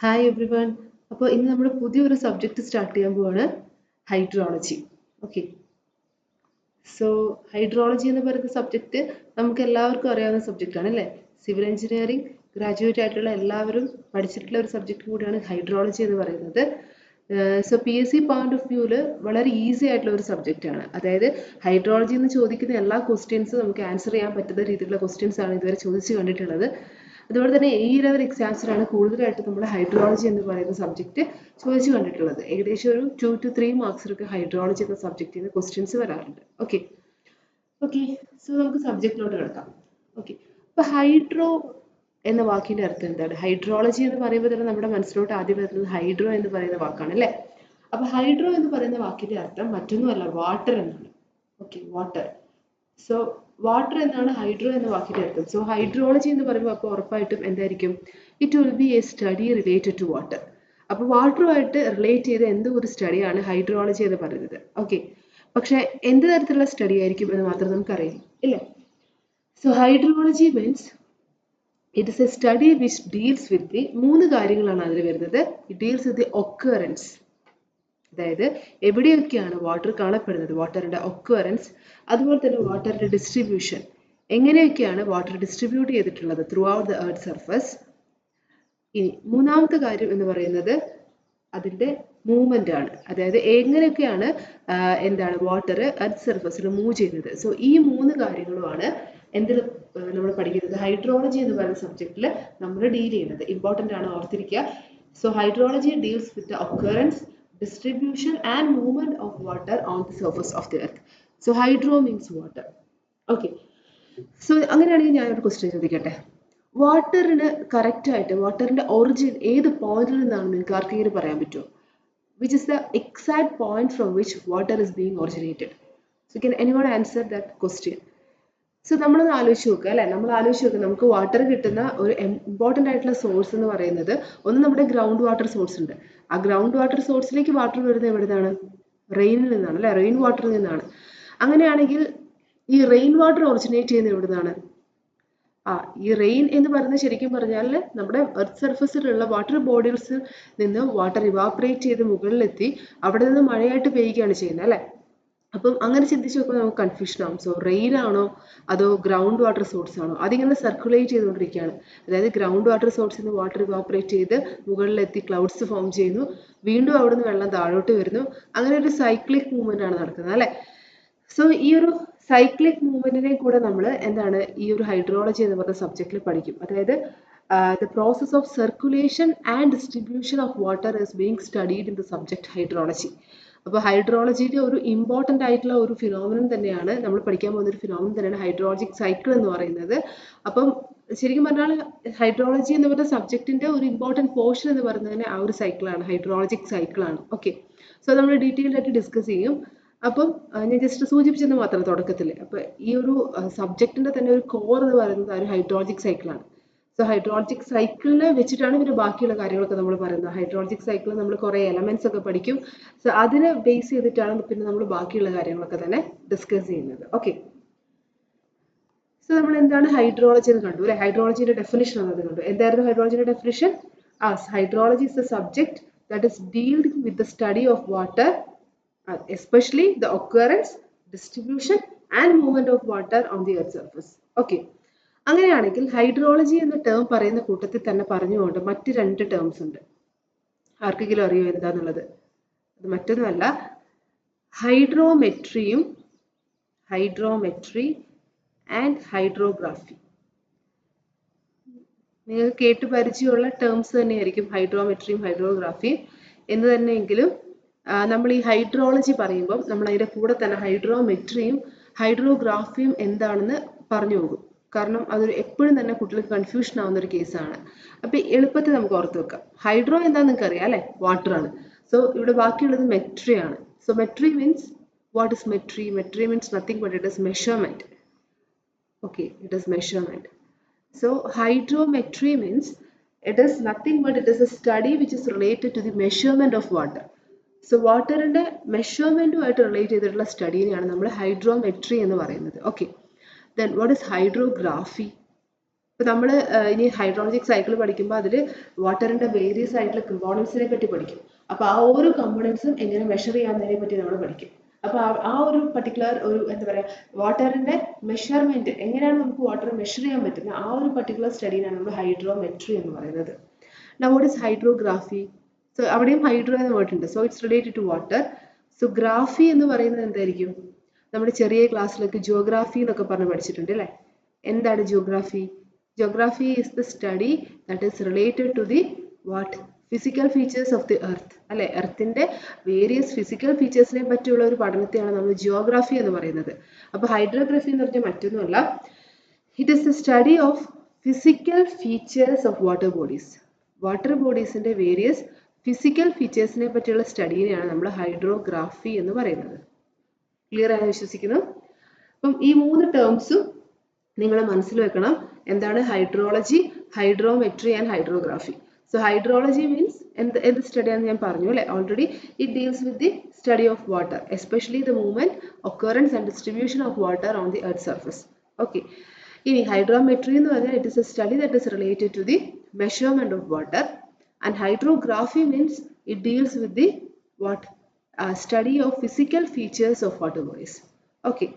Hi every one. അപ്പോൾ ഇന്ന് നമ്മൾ പുതിയൊരു സബ്ജക്റ്റ് സ്റ്റാർട്ട് ചെയ്യാൻ പോവാണ്, ഹൈഡ്രോളജി. ഓക്കെ, സോ ഹൈഡ്രോളജി എന്ന് പറയുന്ന സബ്ജക്റ്റ് നമുക്ക് എല്ലാവർക്കും അറിയാവുന്ന സബ്ജക്റ്റാണ് അല്ലേ? സിവിൽ എഞ്ചിനീയറിംഗ് ഗ്രാജുവേറ്റ് ആയിട്ടുള്ള എല്ലാവരും പഠിച്ചിട്ടുള്ള ഒരു സബ്ജക്റ്റ് കൂടിയാണ് ഹൈഡ്രോളജി എന്ന് പറയുന്നത്. So P S C point of വ്യൂവിൽ വളരെ ഈസി ആയിട്ടുള്ള ഒരു സബ്ജക്റ്റാണ്. അതായത് ഹൈഡ്രോളജി എന്ന് ചോദിക്കുന്ന എല്ലാ ക്വസ്റ്റ്യൻസും നമുക്ക് ആൻസർ ചെയ്യാൻ പറ്റുന്ന രീതിയിലുള്ള ക്വസ്റ്റ്യൻസ് ആണ് ഇതുവരെ ചോദിച്ചു കണ്ടിട്ടുള്ളത്. അതുപോലെ തന്നെ ഈ ലെവൽ എക്സാംസിലാണ് കൂടുതലായിട്ട് നമ്മൾ ഹൈഡ്രോളജി എന്ന് പറയുന്ന സബ്ജക്റ്റ് ചോദിച്ചു കണ്ടിട്ടുള്ളത്. ഏകദേശം ഒരു 2 to 3 മാർക്സിലൊക്കെ ഹൈഡ്രോളജി എന്ന സബ്ജക്റ്റിൽ നിന്ന് ക്വസ്റ്റ്യൻസ് വരാറുണ്ട്. ഓക്കെ ഓക്കെ സോ നമുക്ക് സബ്ജക്റ്റിലോട്ട് കിടക്കാം. ഓക്കെ, അപ്പോൾ ഹൈഡ്രോ എന്ന വാക്കിന്റെ അർത്ഥം എന്താണ്? ഹൈഡ്രോളജി എന്ന് പറയുമ്പോൾ തന്നെ നമ്മുടെ മനസ്സിലോട്ട് ആദ്യം വരുന്നത് ഹൈഡ്രോ എന്ന് പറയുന്ന വാക്കാണ് അല്ലേ? അപ്പോൾ ഹൈഡ്രോ എന്ന് പറയുന്ന വാക്കിന്റെ അർത്ഥം മറ്റൊന്നുമല്ല, വാട്ടർ എന്നാണ്. Okay, water. സോ വാട്ടർ എന്നാണ് ഹൈഡ്രോ എന്ന വാക്കിന്റെ അർത്ഥം. സോ ഹൈഡ്രോളജി എന്ന് പറയുമ്പോൾ അപ്പോൾ ഉറപ്പായിട്ടും എന്തായിരിക്കും? It will be a study related to water. അപ്പോൾ വാട്ടറുമായിട്ട് റിലേറ്റ് ചെയ്ത എന്തോ ഒരു സ്റ്റഡിയാണ് ഹൈഡ്രോളജി എന്ന് പറയുന്നത്. ഓക്കെ, പക്ഷെ എന്ത് തരത്തിലുള്ള സ്റ്റഡി ആയിരിക്കും എന്ന് മാത്രം നമുക്കറിയാം ഇല്ലേ? So hydrology means it is a study which deals with the മൂന്ന് കാര്യങ്ങളാണ് അതിൽ വരുന്നത്. It deals with the occurrence, അതായത് എവിടെയൊക്കെയാണ് വാട്ടർ കാണപ്പെടുന്നത്, വാട്ടറിന്റെ ഒക്കറൻസ്. അതുപോലെ തന്നെ വാട്ടറിന്റെ ഡിസ്ട്രിബ്യൂഷൻ, എങ്ങനെയൊക്കെയാണ് വാട്ടർ ഡിസ്ട്രിബ്യൂട്ട് ചെയ്തിട്ടുള്ളത് through out the earth surface. ഇനി മൂന്നാമത്തെ കാര്യം എന്ന് പറയുന്നത് അതിന്റെ മൂവ്മെന്റ് ആണ്, അതായത് എങ്ങനെയൊക്കെയാണ് എന്താണ് വാട്ടർ എർത്ത് സർഫസിൽ മൂവ് ചെയ്യുന്നത്. സോ ഈ മൂന്ന് കാര്യങ്ങളുമാണ് എന്തിൽ നമ്മൾ പഠിക്കുന്നത്, ഹൈഡ്രോളജി എന്ന് പറയുന്ന സബ്ജക്റ്റിൽ നമ്മൾ ഡീൽ ചെയ്യുന്നത്. ഇമ്പോർട്ടൻ്റ് ആണ്, ഓർത്തിരിക്കുക. So hydrology deals with the occurrence, distribution and movement of water on the surface of the earth. So hydro means water. Okay, so അങ്ങനെയാണെങ്കിൽ ഞാനൊരു ക്വസ്റ്റ്യൻ ചോദിക്കട്ടെ. വാട്ടറിന് കറക്റ്റ് ആയിട്ട് വാട്ടറിന്റെ ഒറിജിൻ ഏത് പോയിന്റിൽ നിന്നാണ് നിങ്ങൾക്ക് ആർക്കെങ്കിലും പറയാൻ പറ്റുമോ? Which is the exact point from which water is being originated? So can anyone answer that question? So നമ്മളൊന്ന് ആലോചിച്ച് നോക്കുക അല്ലെ, നമ്മൾ ആലോചിച്ച് നോക്കുക. നമുക്ക് വാട്ടർ കിട്ടുന്ന ഒരു ഇമ്പോർട്ടൻ്റ് ആയിട്ടുള്ള സോഴ്സ് എന്ന് പറയുന്നത് ഒന്ന് നമ്മുടെ ഗ്രൗണ്ട് വാട്ടർ സോഴ്സ് ഉണ്ട്. ആ ഗ്രൗണ്ട് വാട്ടർ സോഴ്സിലേക്ക് വാട്ടർ വരുന്നത് എവിടെ നിന്നാണ്? റെയിനിൽ നിന്നാണ് അല്ലെ, റെയിൻ വാട്ടറിൽ നിന്നാണ്. അങ്ങനെയാണെങ്കിൽ ഈ റെയിൻ വാട്ടർ ഒറിജിനേറ്റ് ചെയ്യുന്നത് എവിടെ നിന്നാണ്? ഈ റെയിൻ എന്ന് പറയുന്നത് ശരിക്കും പറഞ്ഞാൽ നമ്മുടെ എർത്ത് സർഫസിലുള്ള വാട്ടർ ബോഡീസിൽ നിന്ന് വാട്ടർ ഇവാപറേറ്റ് ചെയ്ത് മുകളിലെത്തി അവിടെ നിന്ന് മഴയായിട്ട് പെയ്യുകയാണ് ചെയ്യുന്നത് അല്ലെ. അപ്പം അങ്ങനെ ചിന്തിച്ച് നോക്കുമ്പോൾ നമുക്ക് കൺഫ്യൂഷൻ ആവും. സോ റെയിൻ ആണോ അതോ ഗ്രൗണ്ട് വാട്ടർ സോഴ്സ് ആണോ? അതിങ്ങനെ സർക്കുലേറ്റ് ചെയ്തുകൊണ്ടിരിക്കുകയാണ്. അതായത് ഗ്രൗണ്ട് വാട്ടർ സോഴ്സിൽ നിന്ന് വാട്ടർ ഇവാപറേറ്റ് ചെയ്ത് മുകളിലെത്തി ക്ലൗഡ്സ് ഫോം ചെയ്യുന്നു, വീണ്ടും അവിടെ നിന്ന് വെള്ളം താഴോട്ട് വരുന്നു. അങ്ങനെ ഒരു സൈക്ലിക് മൂവ്മെന്റ് ആണ് നടക്കുന്നത് അല്ലെ. സോ ഈ ഒരു സൈക്ലിക് മൂവ്മെന്റിനെ കൂടെ നമ്മൾ എന്താണ് ഈ ഒരു ഹൈഡ്രോളജി എന്ന് പറയുന്ന സബ്ജക്റ്റിൽ പഠിക്കും. അതായത് the process of circulation and distribution of water is being studied in the subject hydrology. അപ്പോൾ ഹൈഡ്രോളജിയുടെ ഒരു ഇമ്പോർട്ടൻ്റ് ആയിട്ടുള്ള ഒരു ഫിനോമിനൻ തന്നെയാണ് നമ്മൾ പഠിക്കാൻ പോകുന്ന ഒരു ഫിനോമിനൻ തന്നെയാണ് ഹൈഡ്രോളജിക് സൈക്കിൾ എന്ന് പറയുന്നത്. അപ്പം ശരിക്കും പറഞ്ഞാൽ ഹൈഡ്രോളജി എന്ന് പറയുന്ന സബ്ജക്റ്റിന്റെ ഒരു ഇമ്പോർട്ടൻറ്റ് പോർഷൻ എന്ന് പറയുന്നത് തന്നെ ആ ഒരു സൈക്കിളാണ്, ഹൈഡ്രോളജിക് സൈക്കിളാണ്. ഓക്കെ, സോ നമ്മൾ ഡീറ്റെയിൽഡ് ആയിട്ട് ഡിസ്കസ് ചെയ്യും. അപ്പം ഞാൻ ജസ്റ്റ് സൂചിപ്പിച്ചെന്ന് മാത്രം തുടക്കത്തിൽ. അപ്പോൾ ഈ ഒരു സബ്ജക്റ്റിന്റെ തന്നെ ഒരു കോർ എന്ന് പറയുന്നത് ആ ഒരു ഹൈഡ്രോളജിക് സൈക്കിളാണ്. സോ ഹൈഡ്രോളജിക് സൈക്കിളിനെ വെച്ചിട്ടാണ് പിന്നെ ബാക്കിയുള്ള കാര്യങ്ങളൊക്കെ നമ്മൾ പറയുന്നത്. ഹൈഡ്രോളജിക് സൈക്കിൾ നമ്മൾ കുറേ എലമെന്റ്സ് ഒക്കെ പഠിക്കും. സോ അതിനെ ബേസ് ചെയ്തിട്ടാണ് പിന്നെ നമ്മൾ ബാക്കിയുള്ള കാര്യങ്ങളൊക്കെ തന്നെ ഡിസ്കസ് ചെയ്യുന്നത്. ഓക്കെ, സോ നമ്മൾ എന്താണ് ഹൈഡ്രോളജി എന്ന് കണ്ടു അല്ലെ. ഹൈഡ്രോളജിയുടെ ഡെഫിനിഷൻ എന്നത് കണ്ടു. എന്തായിരുന്നു ഹൈഡ്രോളജിയുടെ definition? Hydrology is a subject that is dealed with the study of water, especially the occurrence, distribution and movement of water on the earth surface. Okay, അങ്ങനെയാണെങ്കിൽ ഹൈഡ്രോളജി എന്ന ടേം പറയുന്ന കൂട്ടത്തിൽ തന്നെ പറഞ്ഞുകൊണ്ട് മറ്റ് രണ്ട് ടേംസ് ഉണ്ട്. ആർക്കെങ്കിലും അറിയോ എന്താന്നുള്ളത്? അത് മറ്റൊന്നുമല്ല, ഹൈഡ്രോമെട്രിയും ഹൈഡ്രോമെട്രി ആൻഡ് ഹൈഡ്രോഗ്രാഫി. നിങ്ങൾക്ക് കേട്ട് പരിചയമുള്ള ടേംസ് തന്നെയായിരിക്കും ഹൈഡ്രോമെട്രിയും ഹൈഡ്രോഗ്രാഫിയും എന്ന് തന്നെയെങ്കിലും നമ്മൾ ഈ ഹൈഡ്രോളജി പറയുമ്പം നമ്മൾ അതിൻ്റെ കൂടെ തന്നെ ഹൈഡ്രോമെട്രിയും ഹൈഡ്രോഗ്രാഫിയും എന്താണെന്ന് പറഞ്ഞു പോകും. കാരണം അതൊരു എപ്പോഴും തന്നെ കുട്ടികൾക്ക് കൺഫ്യൂഷൻ ആവുന്ന ഒരു കേസാണ്. അപ്പം എളുപ്പത്തിൽ നമുക്ക് ഓർത്ത് വെക്കാം. ഹൈഡ്രോ എന്താണെന്ന് നിങ്ങൾക്ക് അറിയാം അല്ലെ, വാട്ടർ ആണ്. സോ ഇവിടെ ബാക്കിയുള്ളത് മെട്രി ആണ്. So metry means what is metry? Metry means nothing but it is measurement. Okay, it is measurement. So hydrometry means it is nothing but it is a study which is related to the measurement of water. So വാട്ടറിന്റെ മെഷർമെന്റുമായിട്ട് relate ചെയ്തിട്ടുള്ള സ്റ്റഡീനെയാണ് നമ്മൾ hydrometry എന്ന് പറയുന്നത്. Okay, then what is hydrography? ഇപ്പോൾ നമ്മൾ ഇനി ഹൈഡ്രോളജിക് സൈക്കിൾ പഠിക്കുമ്പോൾ അതിൽ വാട്ടറിൻ്റെ വേരിയസ് ആയിട്ടുള്ള കമ്പോണൻസിനെ പറ്റി പഠിക്കും. അപ്പോൾ ആ ഓരോ കമ്പോണൻസും എങ്ങനെ മെഷർ ചെയ്യാവുന്നതിനെ പറ്റി നമ്മൾ പഠിക്കും. അപ്പോൾ ആ ഒരു പർട്ടിക്കുലർ ഒരു എന്താ പറയുക വാട്ടറിൻ്റെ മെഷർമെൻറ്റ് എങ്ങനെയാണ് നമുക്ക് വാട്ടർ മെഷർ ചെയ്യാൻ പറ്റുന്നത് ആ ഒരു പർട്ടിക്കുലർ സ്റ്റഡിയാണ് നമ്മൾ ഹൈഡ്രോമെട്രി എന്ന് പറയുന്നത്. Now what is hydrography? So അവിടെയും ഹൈഡ്രോ എന്ന വേർഡ് ഉണ്ട്. So it's related to water. So graphy എന്ന് പറയുന്നത് എന്തായിരിക്കും? നമ്മുടെ ചെറിയ ക്ലാസ്സിലൊക്കെ ജിയോഗ്രാഫി എന്നൊക്കെ പറഞ്ഞ് പഠിച്ചിട്ടുണ്ട് അല്ലേ? എന്താണ് geography? Geography is the study that is related to the what? Physical features of the earth. അല്ലെ? എർത്തിൻ്റെ വേരിയസ് ഫിസിക്കൽ ഫീച്ചേഴ്സിനെ പറ്റിയുള്ള ഒരു പഠനത്തെയാണ് നമ്മൾ ജിയോഗ്രാഫി എന്ന് പറയുന്നത്. അപ്പോൾ ഹൈഡ്രോഗ്രഫി എന്ന് പറഞ്ഞാൽ മറ്റൊന്നുമല്ല, it is the study of physical features of water bodies. Water ബോഡീസിൻ്റെ വേരിയസ് ഫിസിക്കൽ ഫീച്ചേഴ്സിനെ പറ്റിയുള്ള സ്റ്റഡീനെയാണ് നമ്മൾ ഹൈഡ്രോഗ്രാഫി എന്ന് പറയുന്നത്. ക്ലിയർ ആയി വിശ്വസിക്കുന്നു. അപ്പം ഈ 3 ടേംസും നിങ്ങൾ മനസ്സിൽ വെക്കണം. എന്താണ് hydrology, hydrometry and hydrography. So hydrology means എന്ത് സ്റ്റഡിയാണെന്ന് ഞാൻ പറഞ്ഞു അല്ലേ already. It deals with the study of water, especially the movement, occurrence and distribution of water on the earth surface. Okay. ഇനി ഹൈഡ്രോമെട്രി എന്ന് പറഞ്ഞാൽ it is a study that is related to the measurement of water. And hydrography means it deals with the what study of physical features of water bodies. Okay.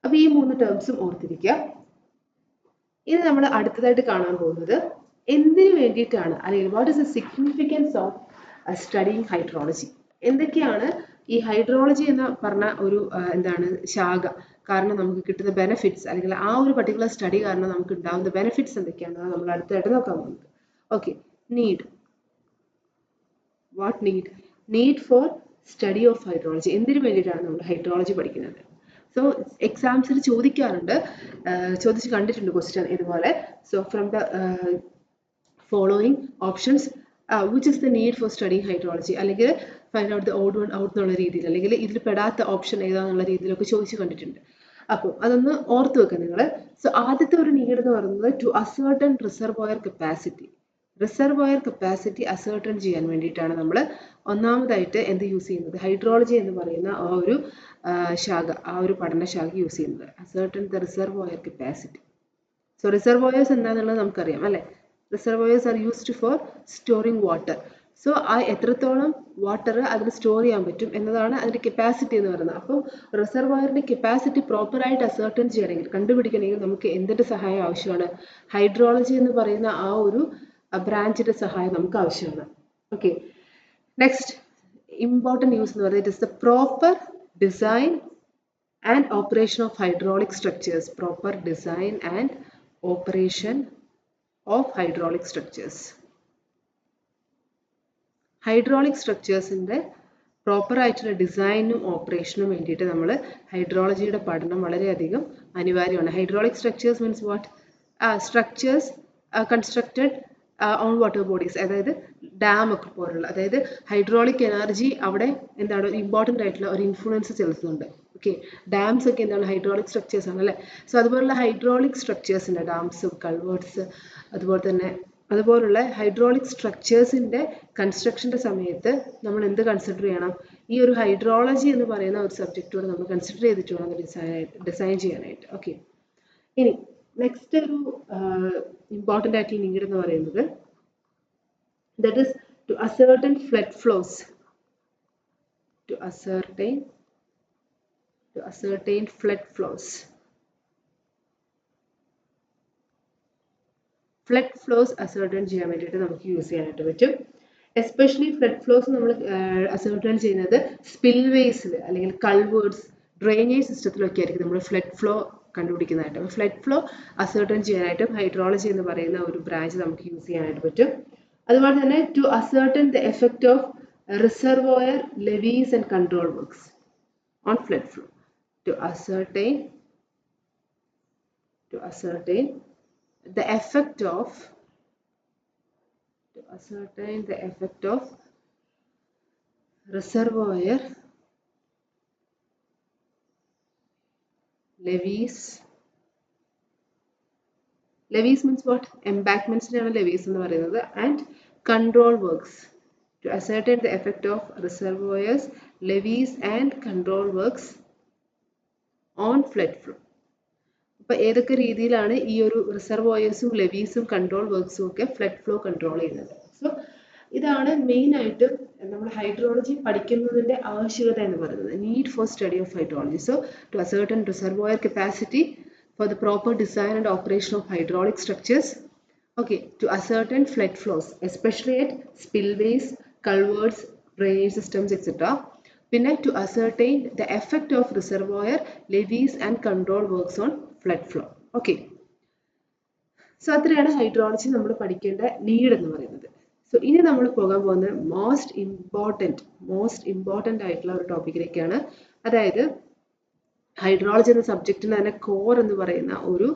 അപ്പോൾ ഈ 3 ടേംസും ഓർത്തിരിക്കുക. ഇനി നമ്മൾ അടുത്തതായിട്ട് കാണാൻ പോകുന്നത് എന്തിനു വേണ്ടിയിട്ടാണ്, അല്ലെങ്കിൽ what is the significance of studying hydrology. എന്തൊക്കെയാണ് ഈ ഹൈഡ്രോളജി എന്ന് പറഞ്ഞ ഒരു എന്താണ് ശാഖ കാരണം നമുക്ക് കിട്ടുന്ന ബെനിഫിറ്റ്സ്, അല്ലെങ്കിൽ ആ ഒരു പർട്ടിക്കുലർ സ്റ്റഡി കാരണം നമുക്ക് ഉണ്ടാകുന്ന ബെനിഫിറ്റ്സ് എന്തൊക്കെയാണെന്ന് നമ്മൾ അടുത്തായിട്ട് നോക്കാൻ പോകുന്നത്. Okay. Need. What need? Need for study of hydrology. എന്തിനു വേണ്ടിയിട്ടാണ് നമ്മൾ ഹൈഡ്രോളജി പഠിക്കുന്നത്? സോ എക്സാംസിൽ ചോദിക്കാറുണ്ട്, ചോദിച്ച് കണ്ടിട്ടുണ്ട് ക്വസ്റ്റ്യൻ ഇതുപോലെ. So from the following options which is the need for studying hydrology, അല്ലെങ്കിൽ find out the odd one out എന്നുള്ള രീതിയിൽ, അല്ലെങ്കിൽ ഇതിൽ പെടാത്ത ഓപ്ഷൻ ഏതാണെന്നുള്ള രീതിയിലൊക്കെ ചോദിച്ച് കണ്ടിട്ടുണ്ട്. അപ്പോൾ അതൊന്ന് ഓർത്ത് വെക്കുക നിങ്ങൾ. സോ ആദ്യത്തെ ഒരു നീഡ് എന്ന് പറയുന്നത് to ascertain reservoir capacity. Reservoir capacity ascertain ചെയ്യാൻ വേണ്ടിയിട്ടാണ് നമ്മൾ ഒന്നാമതായിട്ട് എന്ത് യൂസ് ചെയ്യുന്നത്, ഹൈഡ്രോളജി എന്ന് പറയുന്ന ആ ഒരു ശാഖ, ആ ഒരു പഠനശാഖ യൂസ് ചെയ്യുന്നത്. Ascertain the reservoir capacity. So reservoirs എന്താണെന്നുള്ളത് നമുക്കറിയാം അല്ലേ. Reservoirs are used for storing water. So ആ എത്രത്തോളം വാട്ടർ അതിൽ സ്റ്റോർ ചെയ്യാൻ പറ്റും എന്നതാണ് അതിൻ്റെ കപ്പാസിറ്റി എന്ന് പറയുന്നത്. അപ്പോൾ റിസർവോയറിൻ്റെ കപ്പാസിറ്റി പ്രോപ്പറായിട്ട് അസേർട്ടൺ ചെയ്യണമെങ്കിൽ, കണ്ടുപിടിക്കണമെങ്കിൽ നമുക്ക് എന്തിൻ്റെ സഹായം ആവശ്യമാണ്? ഹൈഡ്രോളജി എന്ന് പറയുന്ന ആ ഒരു ബ്രാഞ്ചിൻ്റെ സഹായം നമുക്ക് ആവശ്യമാണ്. ഓക്കെ. നെക്സ്റ്റ് ഇമ്പോർട്ടൻറ്റ് ന്യൂസ് എന്ന് പറയുന്നത് it is the proper design and operation of hydraulic structures. Proper design and operation of hydraulic structures. Hydraulic structures ന്റെ പ്രോപ്പർ ആയിട്ടുള്ള ഡിസൈനും ഓപ്പറേഷനും വേണ്ടിയിട്ട് നമ്മൾ ഹൈഡ്രോളജിയുടെ പഠനം വളരെയധികം അനിവാര്യമാണ്. Hydraulic structures means what? Structures constructed on water bodies, അതായത് ഡാം ഒക്കെ പോലുള്ള, അതായത് ഹൈഡ്രോളിക് എനർജി അവിടെ എന്താണ് ഇമ്പോർട്ടൻ്റ് ആയിട്ടുള്ള ഒരു ഇൻഫ്ലുവൻസ് ചെലുത്തുന്നുണ്ട്. ഓക്കെ. ഡാംസ് ഒക്കെ എന്താണ് ഹൈഡ്രോളിക് സ്ട്രക്ചേഴ്സ് ആണ് അല്ലേ. സോ അതുപോലുള്ള ഹൈഡ്രോളിക് സ്ട്രക്ചേഴ്സിൻ്റെ ഡാംസും കൾവേർട്സ് അതുപോലുള്ള ഹൈഡ്രോളിക് സ്ട്രക്ചേഴ്സിൻ്റെ കൺസ്ട്രക്ഷൻ്റെ സമയത്ത് നമ്മൾ എന്ത് കൺസിഡർ ചെയ്യണം? ഈ ഒരു ഹൈഡ്രോളജി എന്ന് പറയുന്ന ഒരു സബ്ജക്റ്റോട് നമ്മൾ കൺസിഡർ ചെയ്തിട്ട് വേണം ഡിസൈൻ ചെയ്യാനായിട്ട്. ഓക്കെ. ഇനി നെക്സ്റ്റ് ഒരു ഇമ്പോർട്ടൻ്റ് ആയിട്ടുള്ള നീഡ് എന്ന് പറയുന്നത് that is to ascertain flood flows. To ascertain flood flows. Flood flows ascertain ചെയ്യാൻ വേണ്ടിയിട്ട് നമുക്ക് യൂസ് ചെയ്യാനായിട്ട് പറ്റും. എസ്പെഷ്യലി ഫ്ലഡ് ഫ്ലോസ് നമ്മൾ അസേർട്ടൺ ചെയ്യുന്നത് സ്പിൽവേസിൽ അല്ലെങ്കിൽ കൾവേർട്സ്, ഡ്രെയിനേജ് സിസ്റ്റത്തിലൊക്കെ ആയിരിക്കും നമ്മൾ ഫ്ലഡ് ഫ്ലോ കണ്ടുപിടിക്കുന്നതായിട്ട്. അപ്പോൾ ഫ്ലഡ് ഫ്ലോ അസേർട്ടൺ ചെയ്യാനായിട്ടും ഹൈഡ്രോളജി എന്ന് പറയുന്ന ഒരു ബ്രാഞ്ച് നമുക്ക് യൂസ് ചെയ്യാനായിട്ട് പറ്റും. അതുപോലെ തന്നെ to ascertain the effect of reservoir levees and control works on flood flow. To ascertain the effect of reservoir levees means what? Embankments ആണ് levees എന്ന് പറയുന്നത്. And control works. To ascertain the effect of reservoirs, levees and control works on flood flow. അപ്പോൾ ഏതൊക്കെ രീതിയിലാണ് ഈ ഒരു റിസർവോയേഴ്സും ലെവീസും control വർക്ക്സും ഒക്കെ ഫ്ലഡ് ഫ്ലോ കൺട്രോൾ ചെയ്യുന്നത്. സോ ഇതാണ് മെയിൻ ആയിട്ട് നമ്മൾ ഹൈഡ്രോളജി പഠിക്കുന്നതിന്റെ ആവശ്യകത എന്ന് പറയുന്നത്, need for study of hydrology. So to ascertain reservoir capacity for the proper design and operation of hydraulic structures, okay, to ascertain flood flows, especially at spillways, culverts, drainage systems, etc. പിന്നെ to ascertain the effect of reservoir levees and control works on flood flow. Okay, so അത്രയാണ് hydrology നമ്മൾ പഠിക്കേണ്ട need എന്ന് പറയുന്നത്. So ഇനി നമ്മൾ പോകാൻ പോകുന്നത് മോസ്റ്റ് ഇമ്പോർട്ടൻ്റ് ആയിട്ടുള്ള ഒരു ടോപ്പിക്കിലേക്കാണ്. അതായത് ഹൈഡ്രോളജി എന്ന സബ്ജക്റ്റിന് തന്നെ കോർ എന്ന് പറയുന്ന ഒരു